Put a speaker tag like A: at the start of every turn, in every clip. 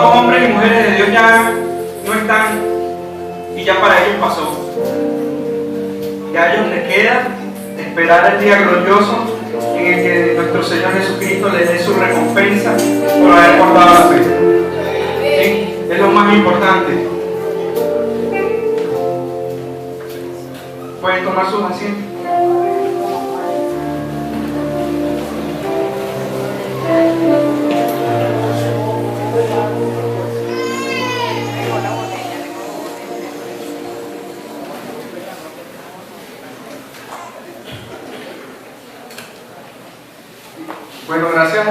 A: ¿Cuántos hombres y mujeres de Dios ya no están y ya para ellos pasó? Ya a ellos les queda esperar el día glorioso en el que nuestro Señor Jesucristo les dé su recompensa por haber guardado la fe. ¿Sí? Es lo más importante. Pueden tomar sus asientos. Bueno, gracias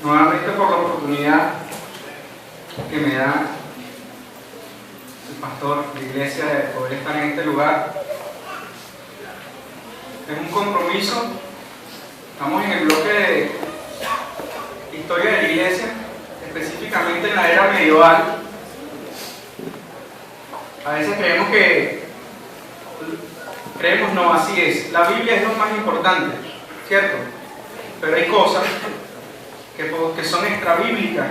A: nuevamente por la oportunidad que me da el pastor de la iglesia de poder estar en este lugar. Es un compromiso. Estamos en el bloque de historia de la iglesia, específicamente en la era medieval. A veces creemos no, así es. La Biblia es lo más importante, ¿cierto? Pero hay cosas que son extrabíblicas,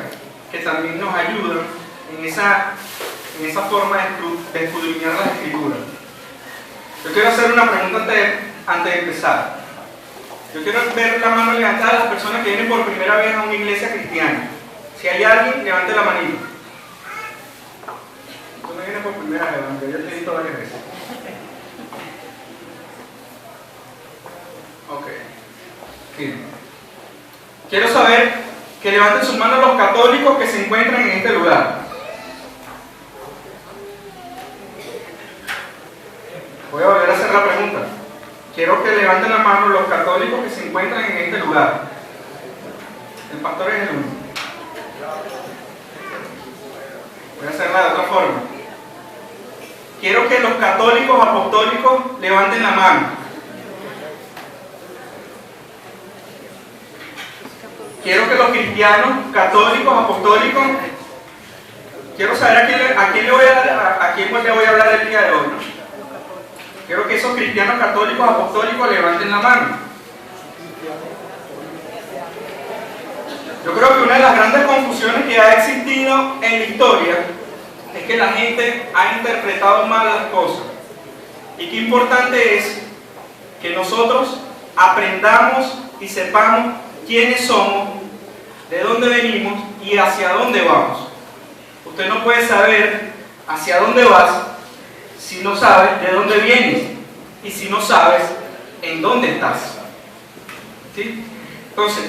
A: que también nos ayudan en esa forma de escudriñar las Escrituras. Yo quiero hacer una pregunta antes de empezar. Yo quiero ver la mano levantada de las personas que vienen por primera vez a una iglesia cristiana. Si hay alguien, levante la manita. Tú no vienes por primera vez, aunque yo te he visto varias veces. Ok. Bien. Quiero saber que levanten sus manos los católicos que se encuentran en este lugar. Voy a volver a hacer la pregunta. Quiero que levanten la mano los católicos que se encuentran en este lugar. El pastor es el único. Voy a hacerla de otra forma. Quiero que los católicos apostólicos levanten la mano. Quiero que los cristianos católicos apostólicos, quiero saber a quién le voy a hablar el día de hoy, ¿no? Quiero que esos cristianos católicos apostólicos levanten la mano. Yo creo que una de las grandes confusiones que ha existido en la historia es que la gente ha interpretado mal las cosas. Y qué importante es que nosotros aprendamos y sepamos quiénes somos, de dónde venimos y hacia dónde vamos. Usted no puede saber hacia dónde vas si no sabes de dónde vienes y si no sabes en dónde estás. ¿Sí? Entonces,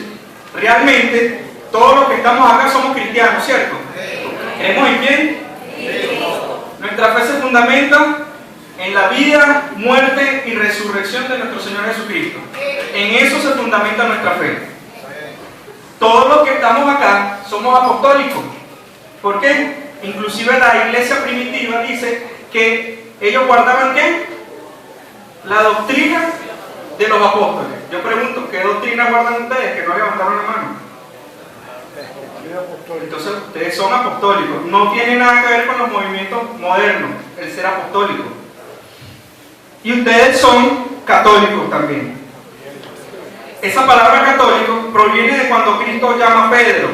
A: realmente todos los que estamos acá somos cristianos, ¿cierto? ¿Creemos en quién? Nuestra fe se fundamenta en la vida, muerte y resurrección de nuestro Señor Jesucristo. En eso se fundamenta nuestra fe. Todos los que estamos acá somos apostólicos. ¿Por qué? Inclusive la iglesia primitiva dice que ellos guardaban ¿qué? La doctrina de los apóstoles. Yo pregunto, ¿qué doctrina guardan ustedes que no levantaron la mano? Entonces ustedes son apostólicos. No tiene nada que ver con los movimientos modernos, el ser apostólico. Y ustedes son católicos también. Esa palabra católico proviene de cuando Cristo llama a Pedro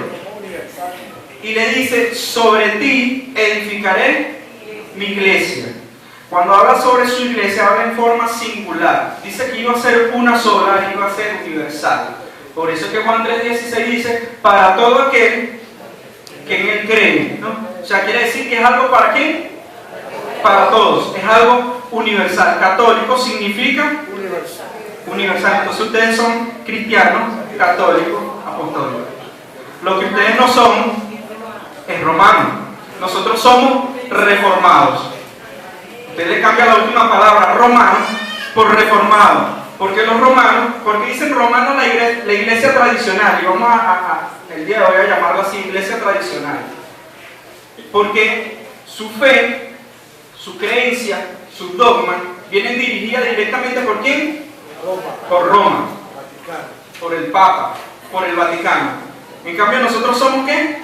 A: y le dice: sobre ti edificaré mi iglesia. Cuando habla sobre su iglesia, habla en forma singular. Dice que iba a ser una sola, iba a ser universal. Por eso es que Juan 3:16 dice: para todo aquel que en él cree, ¿no? O sea, quiere decir que es algo para quién? Para todos. Es algo universal. Católico significa universal. Entonces ustedes son cristianos, católicos, apostólicos. Lo que ustedes no son es romanos. Nosotros somos reformados. Usted le cambia la última palabra, romano, por reformado. ¿Por qué los romanos? Porque dicen romanos la iglesia tradicional. Y vamos el día de hoy a llamarlo así, iglesia tradicional. Porque su fe, su creencia, sus dogmas vienen dirigidas directamente ¿por quién? Por Roma, por el Papa, por el Vaticano. En cambio nosotros somos ¿qué?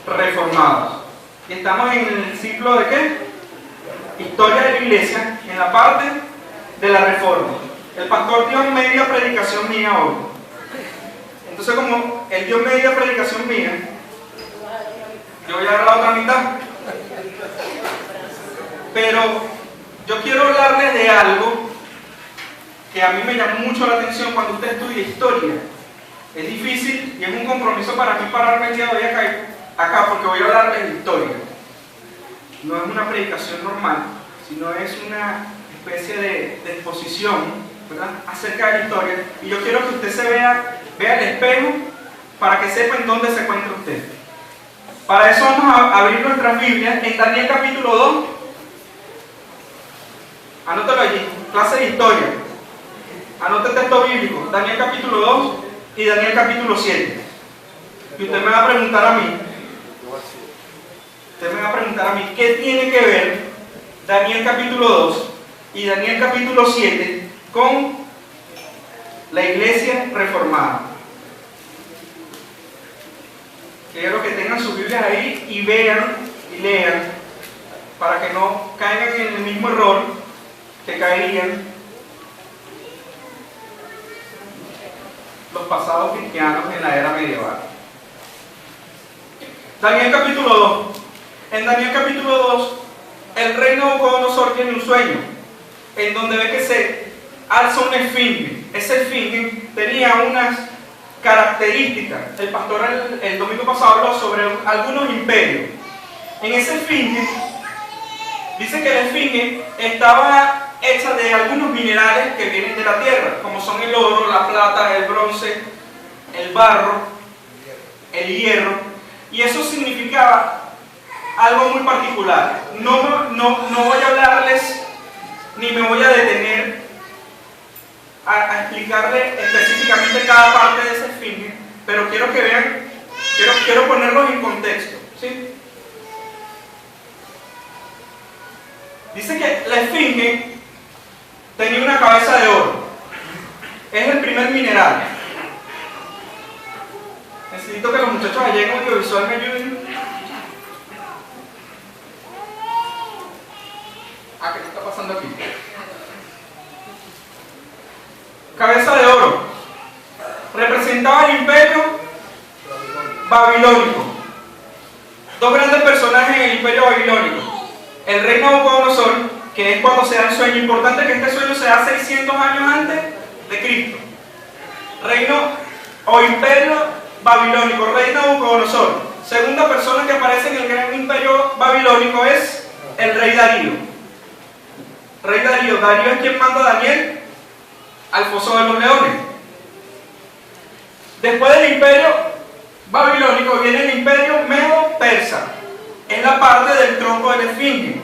A: Reformados. Y estamos en el ciclo de ¿qué? Historia de la iglesia, en la parte de la reforma. El pastor dio media predicación mía hoy. Entonces como él dio media predicación mía, Yo voy a dar la otra mitad. Pero yo quiero hablarles de algo que a mí me llamó mucho la atención cuando usted estudia historia. Es difícil y es un compromiso para mí pararme el día de hoy acá porque voy a hablarles de historia. No es una predicación normal, sino es una especie de exposición, ¿verdad?, acerca de la historia. Y yo quiero que usted se vea el espejo para que sepa en dónde se encuentra usted. Para eso vamos a abrir nuestras Biblias en Daniel capítulo 2. Anótalo allí, clase de historia. Anote el texto bíblico, Daniel capítulo 2 y Daniel capítulo 7. Y usted me va a preguntar a mí, ¿qué tiene que ver Daniel capítulo 2 y Daniel capítulo 7 con la iglesia reformada? Quiero que tengan sus Biblias ahí y vean y lean para que no caigan en el mismo error que caían los pasados cristianos en la era medieval. Daniel capítulo 2. En Daniel capítulo 2, el rey Nabucodonosor tiene un sueño en donde ve que se alza una esfinge. Esa esfinge tenía unas características. El pastor el domingo pasado habló sobre algunos imperios. En esa esfinge dice que la esfinge estaba hecha de algunos minerales que vienen de la tierra, como son el oro, la plata, el bronce, el barro, el hierro, y eso significaba algo muy particular. No voy a hablarles ni me voy a detener a explicarle específicamente cada parte de esa esfinge, pero quiero que vean, quiero ponerlos en contexto, ¿sí? Dice que la esfinge tenía una cabeza de oro. Es el primer mineral. Necesito que los muchachos allá en audiovisual me ayuden. ¿Qué está pasando aquí? Cabeza de oro. Representaba el imperio babilónico. Dos grandes personajes en el imperio babilónico. El rey Nabucodonosor, que es cuando se da el sueño. Importante que este sueño se da 600 años antes de Cristo. Reino o imperio babilónico, rey Nabucodonosor. Segunda persona que aparece en el gran imperio babilónico es el rey Darío. Rey Darío. Darío es quien manda a Daniel al foso de los leones. Después del imperio babilónico viene el imperio medo-persa. Es la parte del tronco de la esfinge.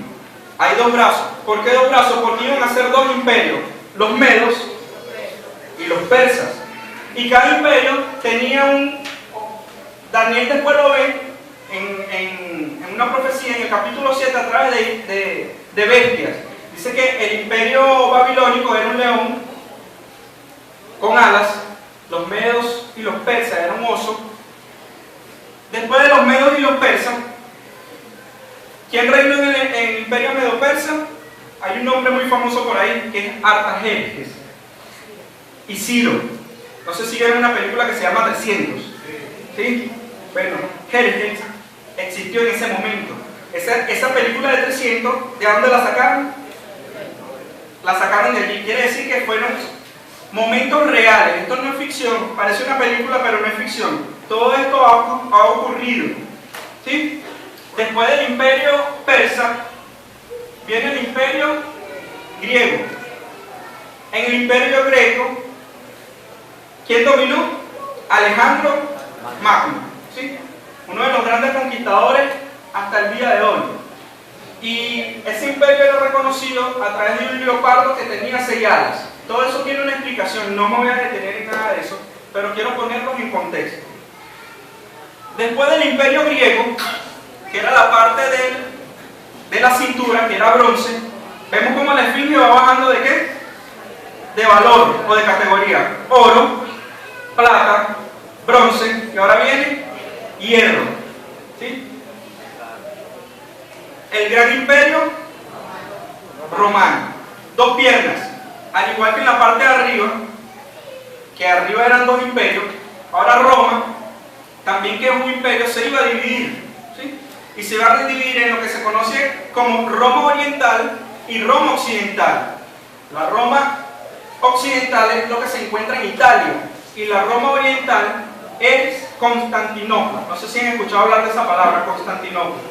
A: Hay dos brazos. ¿Por qué dos brazos? Porque iban a ser dos imperios, los medos y los persas. Y cada imperio tenía un... Daniel después lo ve en una profecía en el capítulo 7 a través de bestias. Dice que el imperio babilónico era un león con alas, los medos y los persas eran un oso. Después de los medos y los persas, ¿quién reinó en el imperio medo-persa? Hay un nombre muy famoso por ahí que es Artajerjes y Ciro. No sé si vieron una película que se llama 300. ¿Sí? Bueno, Jerjes existió en ese momento. Esa película de 300, ¿de dónde la sacaron? La sacaron de allí. Quiere decir que fueron momentos reales. Esto no es ficción, parece una película, pero no es ficción. Todo esto ha ocurrido. ¿Sí? Después del imperio persa, viene el imperio griego. En el imperio griego, ¿quién dominó? Alejandro Magno. ¿Sí? Uno de los grandes conquistadores hasta el día de hoy. Y ese imperio era reconocido a través de un leopardo que tenía 6 alas. Todo eso tiene una explicación, no me voy a detener en nada de eso, pero quiero ponerlos en contexto. Después del imperio griego, que era la parte de la cintura, que era bronce, vemos como la esfinge va bajando ¿de qué? De valor o de categoría. Oro, plata, bronce, y ahora viene hierro. ¿Sí? El gran imperio romano. 2 piernas. Al igual que en la parte de arriba, que arriba eran 2 imperios, ahora Roma, también que es un imperio, se iba a dividir. ¿Sí? y se va a dividir en lo que se conoce como Roma Oriental y Roma Occidental. La Roma Occidental es lo que se encuentra en Italia y la Roma Oriental es Constantinopla. No sé si han escuchado hablar de esa palabra, Constantinopla.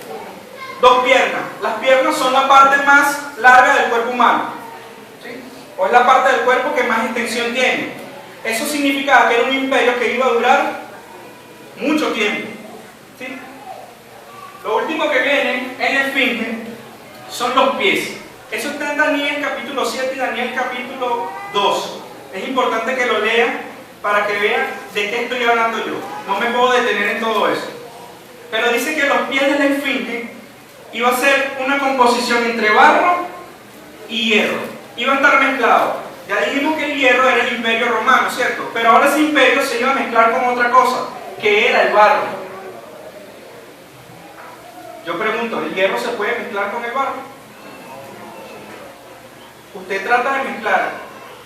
A: Dos piernas. Las piernas son la parte más larga del cuerpo humano, ¿sí? O es la parte del cuerpo que más extensión tiene. Eso significaba que era un imperio que iba a durar mucho tiempo, ¿sí? Lo último que viene en la esfinge son los pies. Eso está en Daniel capítulo 7 y Daniel capítulo 2. Es importante que lo lean para que vean de qué estoy hablando yo. No me puedo detener en todo eso. Pero dice que los pies de la esfinge iba a ser una composición entre barro y hierro. Iba a estar mezclado. Ya dijimos que el hierro era el imperio romano, ¿cierto? Pero ahora ese imperio se iba a mezclar con otra cosa, que era el barro. Yo pregunto, ¿el hierro se puede mezclar con el barro? Usted trata de mezclar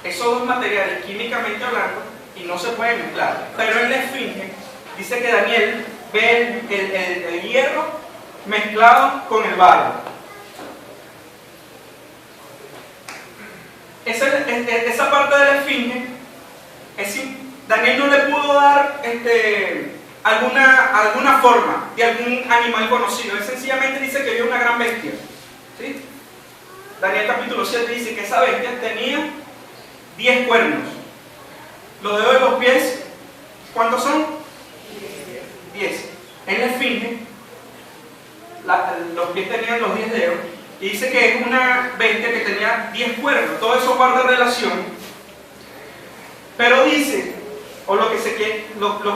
A: esos dos materiales químicamente hablando y no se puede mezclar. Pero en la esfinge dice que Daniel ve el hierro mezclado con el barro. Esa parte de la esfinge, Daniel no le pudo dar alguna forma de algún animal conocido. Él sencillamente dice que vio una gran bestia, ¿sí? Daniel capítulo 7 dice que esa bestia tenía 10 cuernos. Los dedos de los pies, ¿cuántos son? 10. En la esfinge, los pies tenían los 10 dedos. Y dice que es una bestia que tenía 10 cuernos. Todo eso guarda relación. Pero dice, o lo que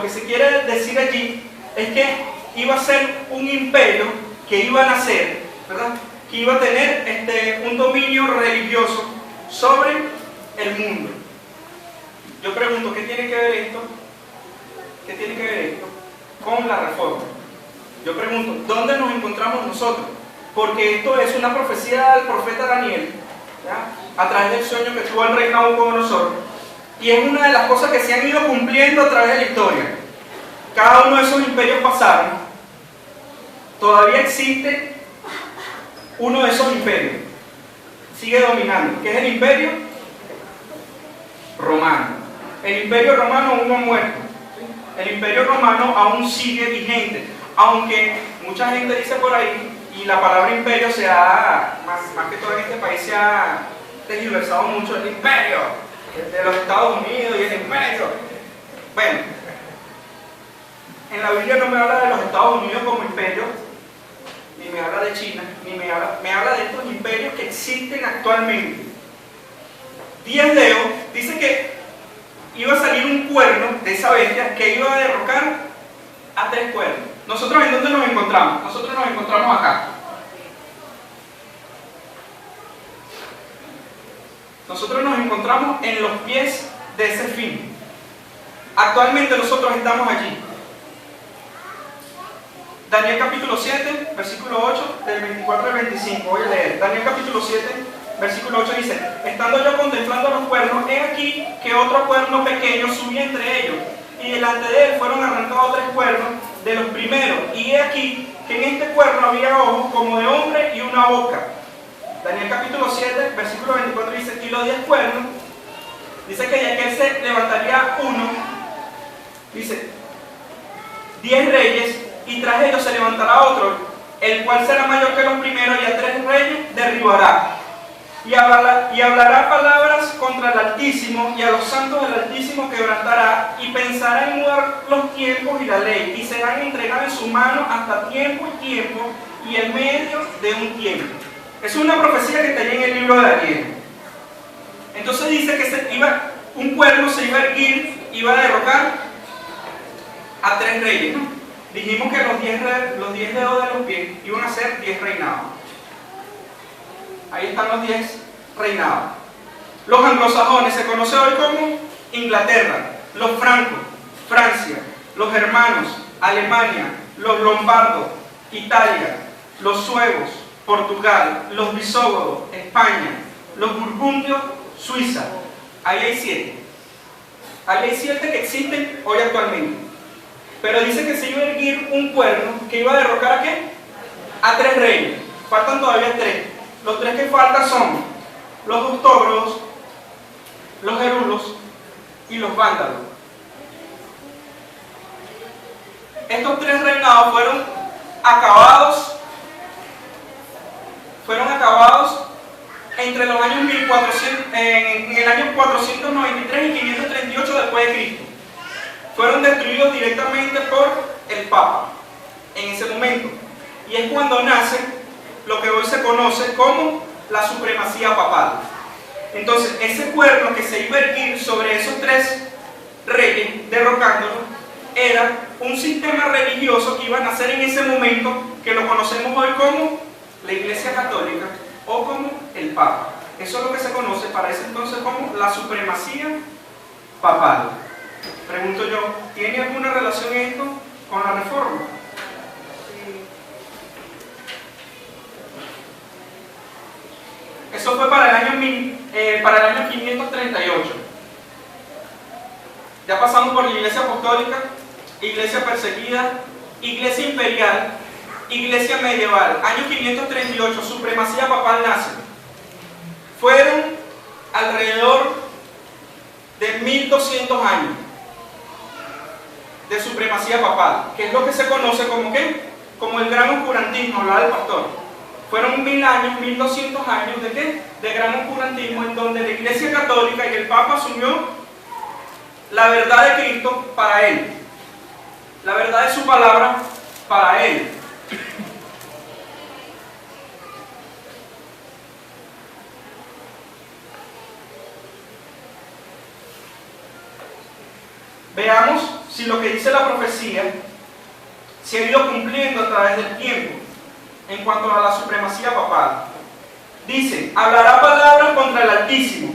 A: se quiere decir allí, es que iba a ser un imperio que iba a nacer, ¿verdad? Que iba a tener un dominio religioso sobre el mundo. Yo pregunto, ¿qué tiene que ver esto? ¿Qué tiene que ver esto con la reforma? Yo pregunto, ¿dónde nos encontramos nosotros? Porque esto es una profecía del profeta Daniel, ¿ya? A través del sueño que tuvo el rey Nabucodonosor, y es una de las cosas que se han ido cumpliendo a través de la historia. Cada uno de esos imperios pasaron. Todavía existe uno de esos imperios, sigue dominando, que es el imperio romano. El imperio romano aún no ha muerto, ¿sí? El imperio romano aún sigue vigente, aunque mucha gente dice por ahí, y la palabra imperio se ha, más que todo en este país, se ha tergiversado mucho. El imperio de los Estados Unidos y el imperio. Bueno, en la Biblia no me habla de los Estados Unidos como imperio, ni me habla de China, ni me habla de estos imperios que existen actualmente. 10 dedos, dice que iba a salir un cuerno de esa bestia que iba a derrocar a 3 cuernos. ¿Nosotros en dónde nos encontramos? Nosotros nos encontramos acá. Nosotros nos encontramos en los pies de ese fin. Actualmente nosotros estamos allí. Daniel capítulo 7, versículo 8, del 24 al 25. Voy a leer. Daniel capítulo 7, versículo 8 dice: estando yo contemplando los cuernos, he aquí que otro cuerno pequeño subía entre ellos, y delante de él fueron arrancados 3 cuernos de los primeros, y he aquí que en este cuerno había ojos como de hombre y una boca. Daniel capítulo 7, versículo 24 dice: y los 10 cuernos, dice que de aquel se levantaría uno, dice, 10 reyes, y tras ellos se levantará otro, el cual será mayor que los primeros, y a 3 reyes derribará. Y hablará palabras contra el Altísimo, y a los santos del Altísimo quebrantará, y pensará en mudar los tiempos y la ley, y serán entregados en su mano hasta tiempo y tiempo, y en medio de un tiempo. Es una profecía que está ahí en el libro de Daniel. Entonces dice que un cuerno se iba a erguir, iba a derrocar a 3 reyes, ¿no? Dijimos que los 10 dedos de los pies iban a ser 10 reinados. Ahí están los 10 reinados. Los anglosajones se conoce hoy como Inglaterra, los francos, Francia, los germanos, Alemania, los lombardos, Italia, los suevos, Portugal, los visigodos, España, los burgundios, Suiza. Ahí hay 7. Ahí hay 7 que existen hoy actualmente. Pero dice que se iba a erguir un cuerno que iba a derrocar ¿a qué? a 3 reyes. Faltan todavía 3. Los 3 que faltan son los ostógoros, los gerulos y los vándalos. Estos 3 reinados fueron acabados entre los años 1400, en el año 493 y 538 después de Cristo. Fueron destruidos directamente por el Papa en ese momento. Y es cuando nace lo que hoy se conoce como la supremacía papal. Entonces, ese cuerno que se iba a erguir sobre esos 3 reyes, derrocándolos, era un sistema religioso que iba a nacer en ese momento, que lo conocemos hoy como la Iglesia Católica o como el Papa. Eso es lo que se conoce para ese entonces como la supremacía papal. Pregunto yo, ¿tiene alguna relación esto con la Reforma? Eso fue para el año 538. Ya pasamos por la Iglesia Apostólica, Iglesia Perseguida, Iglesia Imperial, Iglesia Medieval. Año 538, supremacía papal nace. Fueron alrededor de 1200 años de supremacía papal, que es lo que se conoce como ¿qué? Como el gran oscurantismo, hablaba el pastor. Fueron 1000 años, 1200 años de ¿qué? De gran oscurantismo, en donde la Iglesia Católica y el Papa asumió la verdad de Cristo para él, la verdad de su palabra para él. Veamos si lo que dice la profecía se ha ido cumpliendo a través del tiempo en cuanto a la supremacía papal. Dice, hablará palabras contra el Altísimo.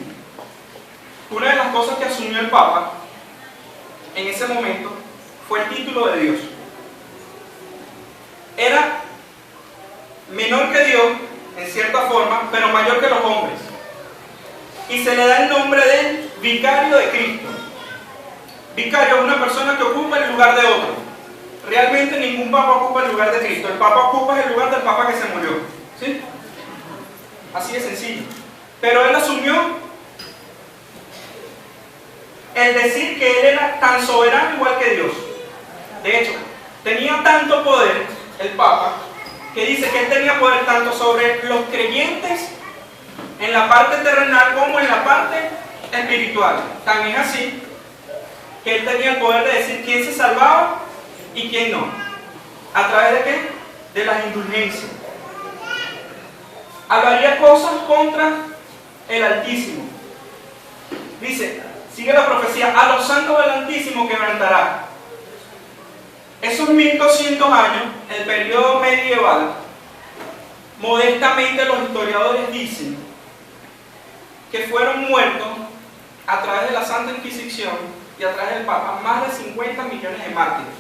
A: Una de las cosas que asumió el Papa en ese momento fue el título de Dios. Era menor que Dios en cierta forma, pero mayor que los hombres. Y se le da el nombre de vicario de Cristo. Vicario es una persona que ocupa el lugar de otro. Realmente ningún papa ocupa el lugar de Cristo. El papa ocupa el lugar del papa que se murió. ¿Sí? Así de sencillo. Pero él asumió el decir que él era tan soberano igual que Dios. De hecho, tenía tanto poder el papa que dice que él tenía poder tanto sobre los creyentes en la parte terrenal como en la parte espiritual. Tan es así que él tenía el poder de decir quién se salvaba y quién no. ¿A través de qué? De las indulgencias. Hablaría cosas contra el Altísimo. Dice, sigue la profecía, a los santos del Altísimo quebrantará. Esos 1200 años, el periodo medieval, modestamente los historiadores dicen que fueron muertos a través de la Santa Inquisición y a través del Papa más de 50 millones de mártires.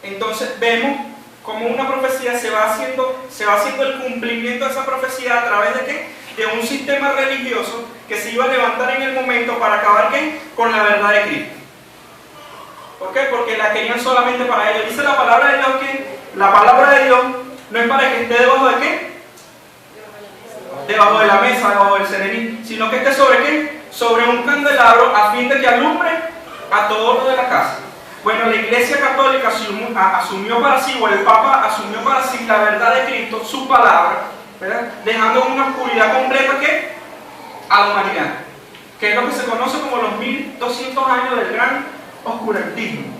A: Entonces vemos como una profecía se va haciendo el cumplimiento de esa profecía a través de ¿qué? De un sistema religioso que se iba a levantar en el momento para acabar ¿qué? Con la verdad de Cristo. ¿Por qué? Porque la querían solamente para ellos. Dice la palabra de Dios que la palabra de Dios no es para que esté debajo de ¿qué? Debajo de la mesa, debajo del cererí, sino que esté sobre ¿qué? Sobre un candelabro a fin de que alumbre a todos los de la casa. Bueno, la Iglesia Católica asumió para sí, o el Papa asumió para sí la verdad de Cristo, su palabra, ¿verdad? Dejando una oscuridad completa ¿qué? A la humanidad, que es lo que se conoce como los 1200 años del gran oscurantismo.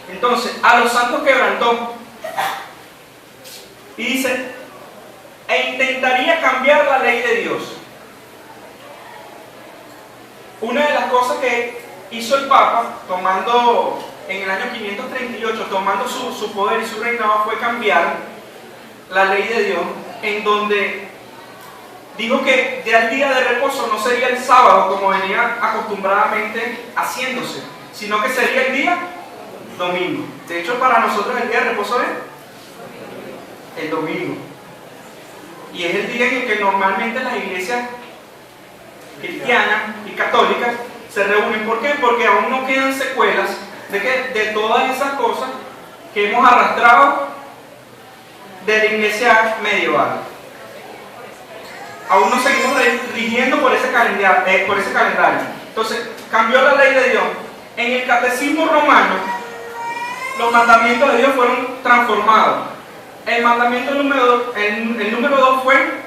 A: Entonces, a los santos quebrantó y dice, e intentaría cambiar la ley de Dios. Una de las cosas que hizo el Papa, tomando en el año 538, tomando su poder y su reinado, fue cambiar la ley de Dios, en donde dijo que ya el día de reposo no sería el sábado como venía acostumbradamente haciéndose, sino que sería el día domingo. De hecho, para nosotros el día de reposo es el domingo. Y es el día en el que normalmente las iglesias cristianas y católicas se reúnen. ¿Por qué? Porque aún no quedan secuelas de todas esas cosas que hemos arrastrado de la iglesia medieval. Aún nos seguimos rigiendo por ese calendario. Entonces, cambió la ley de Dios. En el catecismo romano, los mandamientos de Dios fueron transformados. El mandamiento el número 2 fue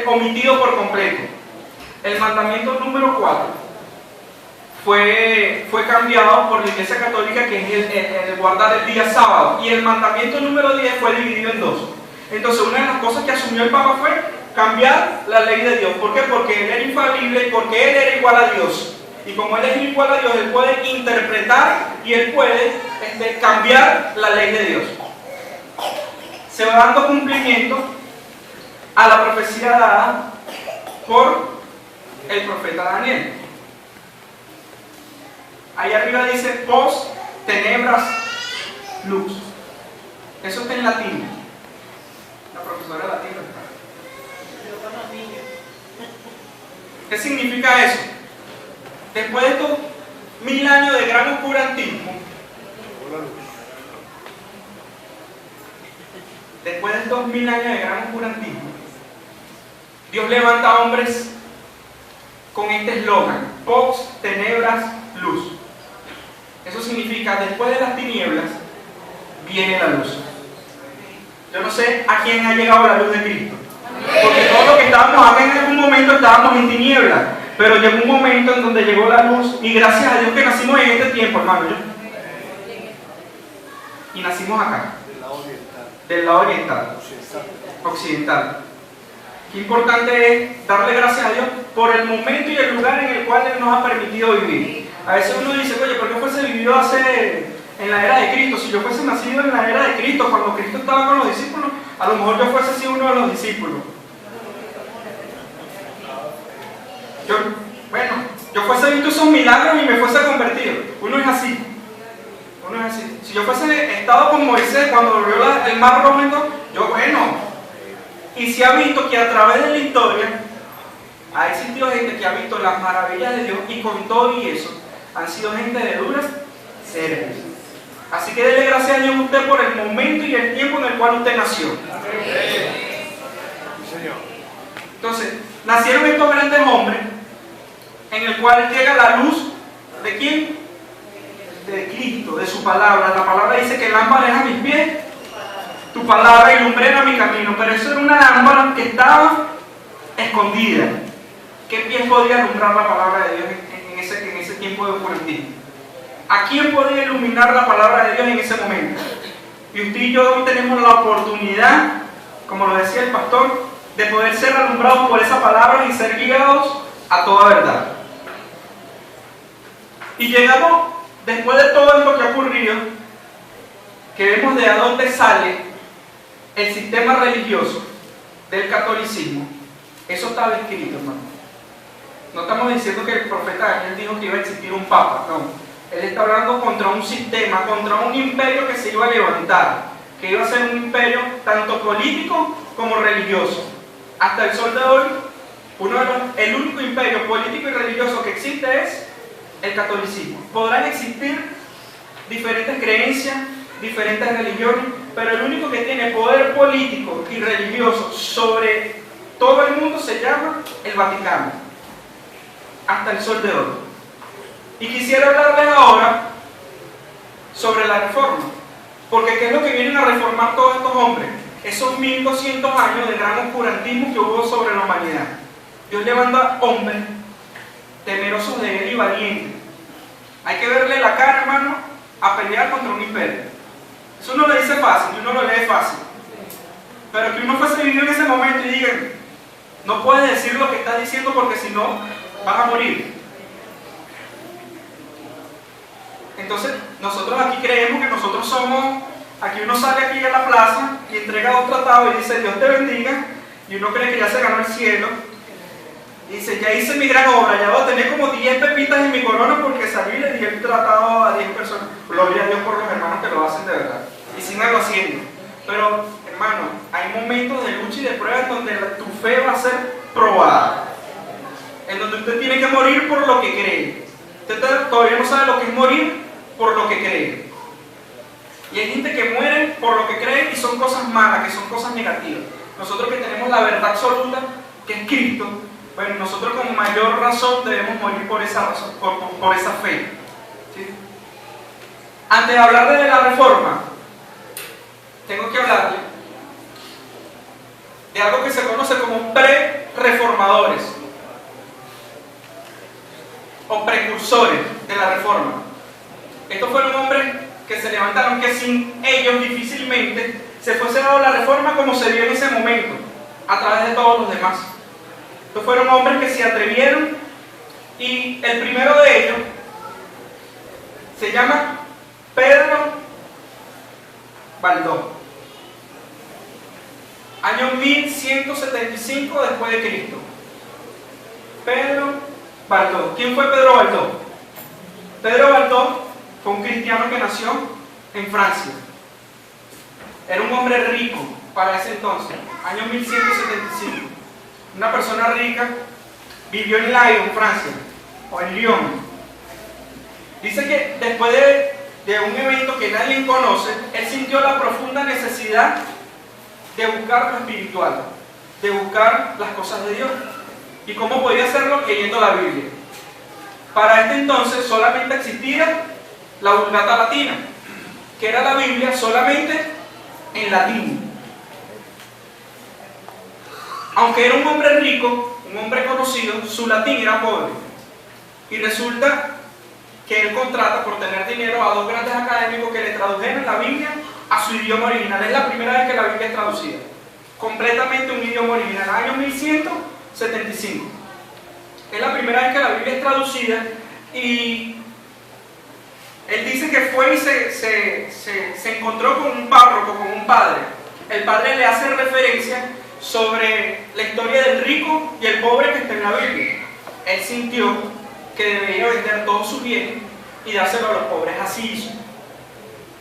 A: omitido por completo. El mandamiento número 4 fue cambiado por la Iglesia Católica, que es el guardar el día sábado. Y el mandamiento número 10 fue dividido en dos. Entonces, una de las cosas que asumió el Papa fue cambiar la ley de Dios. ¿Por qué? Porque Él era infalible, porque Él era igual a Dios. Y como Él es igual a Dios, Él puede interpretar y Él puede cambiar la ley de Dios. Se va dando cumplimiento a la profecía dada por el profeta Daniel. Ahí arriba dice pos, tenebras, luz. Eso está en latín. La profesora de latín está. ¿Qué significa eso? Después de estos 1000 años de gran oscurantismo, Dios levanta a hombres con este eslogan: Pox, tenebras, luz. Eso significa, después de las tinieblas, viene la luz. Yo no sé a quién ha llegado la luz de Cristo. Porque todos los que estábamos acá en algún momento estábamos en tinieblas. Pero llegó un momento en donde llegó la luz. Y gracias a Dios que nacimos en este tiempo, hermano. Y nacimos acá. Del lado oriental. Occidental. Qué importante es darle gracias a Dios por el momento y el lugar en el cual Él nos ha permitido vivir. A veces uno dice, oye, ¿por qué fuese vivido en la era de Cristo? Si yo fuese nacido en la era de Cristo, cuando Cristo estaba con los discípulos, a lo mejor yo fuese sido uno de los discípulos. Yo fuese visto esos milagros y me fuese convertido. Uno es así. Si yo fuese estado con Moisés cuando volvió el mar rojo, y se ha visto que a través de la historia ha existido gente que ha visto las maravillas de Dios, y con todo y eso han sido gente de duras cerdas. Así que dele gracias a Dios a usted por el momento y el tiempo en el cual usted nació. Entonces, nacieron estos grandes hombres en el cual llega la luz ¿de quién? De Cristo, de su palabra. La palabra dice que lámpara es a mis pies, tu palabra y lumbrera mi camino. Pero eso era una lámpara que estaba escondida. ¿Qué pies podía alumbrar la palabra de Dios en ese tiempo de oscurantismo? ¿A quién podía iluminar la palabra de Dios en ese momento? Y usted y yo hoy tenemos la oportunidad, como lo decía el pastor, de poder ser alumbrados por esa palabra y ser guiados a toda verdad. Y llegamos, después de todo esto que ha ocurrido, que vemos de a dónde sale el sistema religioso del catolicismo. Eso estaba escrito, hermano. No estamos diciendo que el profeta Daniel dijo que iba a existir un papa, no. Él está hablando contra un sistema, contra un imperio que se iba a levantar, que iba a ser un imperio tanto político como religioso. Hasta el sol de hoy, el único imperio político y religioso que existe es el catolicismo. Podrán existir diferentes creencias, diferentes religiones, pero el único que tiene poder político y religioso sobre todo el mundo se llama el Vaticano, hasta el sol de hoy. Y quisiera hablarles ahora sobre la reforma, porque ¿qué es lo que vienen a reformar todos estos hombres? Esos 1200 años de gran oscurantismo que hubo sobre la humanidad. Dios levanta hombres temerosos de Él y valientes. Hay que verle la cara, hermano, a pelear contra un imperio. Eso uno lo dice fácil, uno lo lee fácil. Pero que uno fuese vivido en ese momento y diga, no puedes decir lo que estás diciendo porque si no, vas a morir. Entonces, nosotros aquí creemos que nosotros somos, aquí uno sale aquí a la plaza y entrega dos tratados y dice, Dios te bendiga, y uno cree que ya se ganó el cielo, y dice, ya hice mi gran obra, ya voy a tener como 10 pepitas en mi corona porque salí y le di el tratado a 10 personas. Gloria a Dios por los hermanos que lo hacen de verdad, y síganlo haciendo. Pero, hermano, hay momentos de lucha y de prueba en donde tu fe va a ser probada, en donde usted tiene que morir por lo que cree. Usted todavía no sabe lo que es morir por lo que cree. Y hay gente que muere por lo que cree y son cosas malas, que son cosas negativas. Nosotros que tenemos la verdad absoluta, que es Cristo, bueno, nosotros con mayor razón debemos morir por esa razón, por esa fe. ¿Sí? Antes de hablar de la reforma, tengo que hablarle de algo que se conoce como pre-reformadores o precursores de la reforma. Estos fueron hombres que se levantaron que sin ellos difícilmente se fuese dado la reforma como se dio en ese momento, a través de todos los demás. Estos fueron hombres que se atrevieron, y el primero de ellos se llama Pedro Baldó. Año 1175 después de Cristo. Pedro Baldó. ¿Quién fue Pedro Baldó? Pedro Baldó fue un cristiano que nació en Francia. Era un hombre rico para ese entonces, año 1175. Una persona rica, vivió en Lyon, Francia, o en Lyon. Dice que después de un evento que nadie conoce, él sintió la profunda necesidad de buscar lo espiritual, de buscar las cosas de Dios. ¿Y cómo podía hacerlo? Leyendo la Biblia. Para este entonces solamente existía la Vulgata Latina, que era la Biblia solamente en latín. Aunque era un hombre rico, un hombre conocido, su latín era pobre. Y resulta que él contrata, por tener dinero, a dos grandes académicos que le tradujeron la Biblia a su idioma original. Es la primera vez que la Biblia es traducida completamente un idioma original, año 1175. Es la primera vez que la Biblia es traducida, y él dice que fue y se encontró con un párroco, con un padre. El padre le hace referencia sobre la historia del rico y el pobre que está en la Biblia. Él sintió que debería vender todos sus bienes y dárselo a los pobres. Así hizo.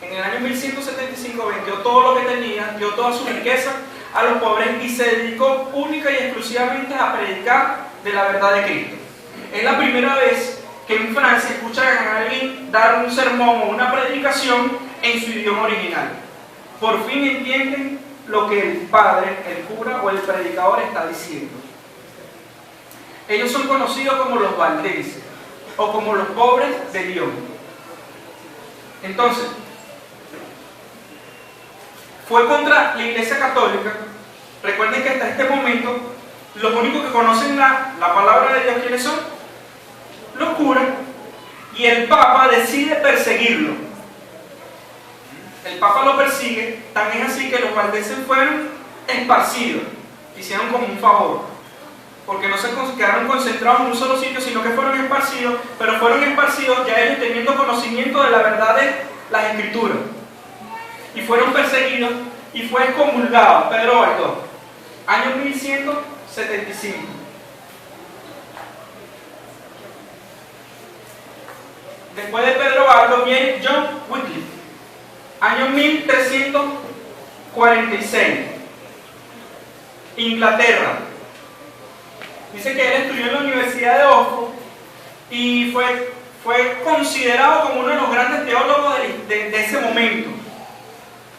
A: En el año 1175 vendió todo lo que tenía, dio toda su riqueza a los pobres y se dedicó única y exclusivamente a predicar de la verdad de Cristo. Es la primera vez que en Francia escuchan a alguien dar un sermón o una predicación en su idioma original. Por fin entienden lo que el padre, el cura o el predicador está diciendo. Ellos son conocidos como los valdenses o como los pobres de Lyon. Entonces, fue contra la Iglesia Católica. Recuerden que hasta este momento los únicos que conocen la palabra de Dios, ¿quiénes son? Los curas. Y el Papa decide perseguirlo. El Papa lo persigue, tan es así que los valdenses fueron esparcidos, hicieron como un favor, porque no se quedaron concentrados en un solo sitio, sino que fueron esparcidos, pero fueron esparcidos ya ellos teniendo conocimiento de la verdad de las Escrituras, y fueron perseguidos, y fue excomulgado Pedro Baldó, año 1175. Después de Pedro Baldó viene John Wycliffe, año 1346, Inglaterra. Dice que él estudió en la Universidad de Oxford y fue considerado como uno de los grandes teólogos de ese momento.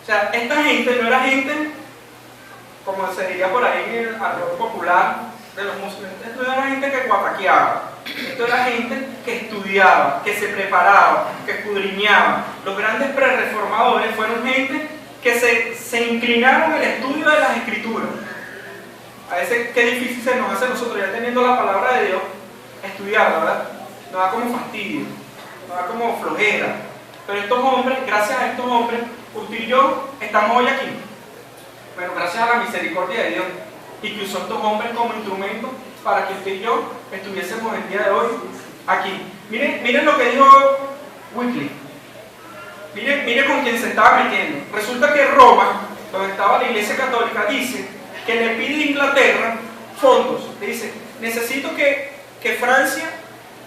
A: O sea, esta gente no era gente, como se diría por ahí en el argot popular de los musulmanes, esto era gente que guataqueaba. Esto era gente que estudiaba, que se preparaba, que escudriñaba. Los grandes prerreformadores fueron gente que se inclinaron al estudio de las Escrituras. A veces qué difícil se nos hace a nosotros, ya teniendo la palabra de Dios, estudiarla, ¿verdad? Nos da como fastidio, nos da como flojera. Pero estos hombres, gracias a estos hombres, usted y yo estamos hoy aquí. Bueno, gracias a la misericordia de Dios, y que usó estos hombres como instrumento para que usted y yo estuviésemos el día de hoy aquí. Miren lo que dijo Wycliffe. Miren con quién se estaba metiendo. Resulta que Roma, donde estaba la Iglesia Católica, dice que le pide a Inglaterra fondos. Le dice, necesito que Francia,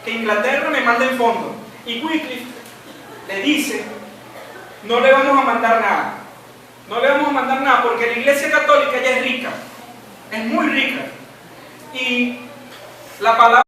A: que Inglaterra me manden fondos. Y Wycliffe le dice, no le vamos a mandar nada. No le vamos a mandar nada porque la Iglesia Católica ya es rica. Es muy rica. Y la palabra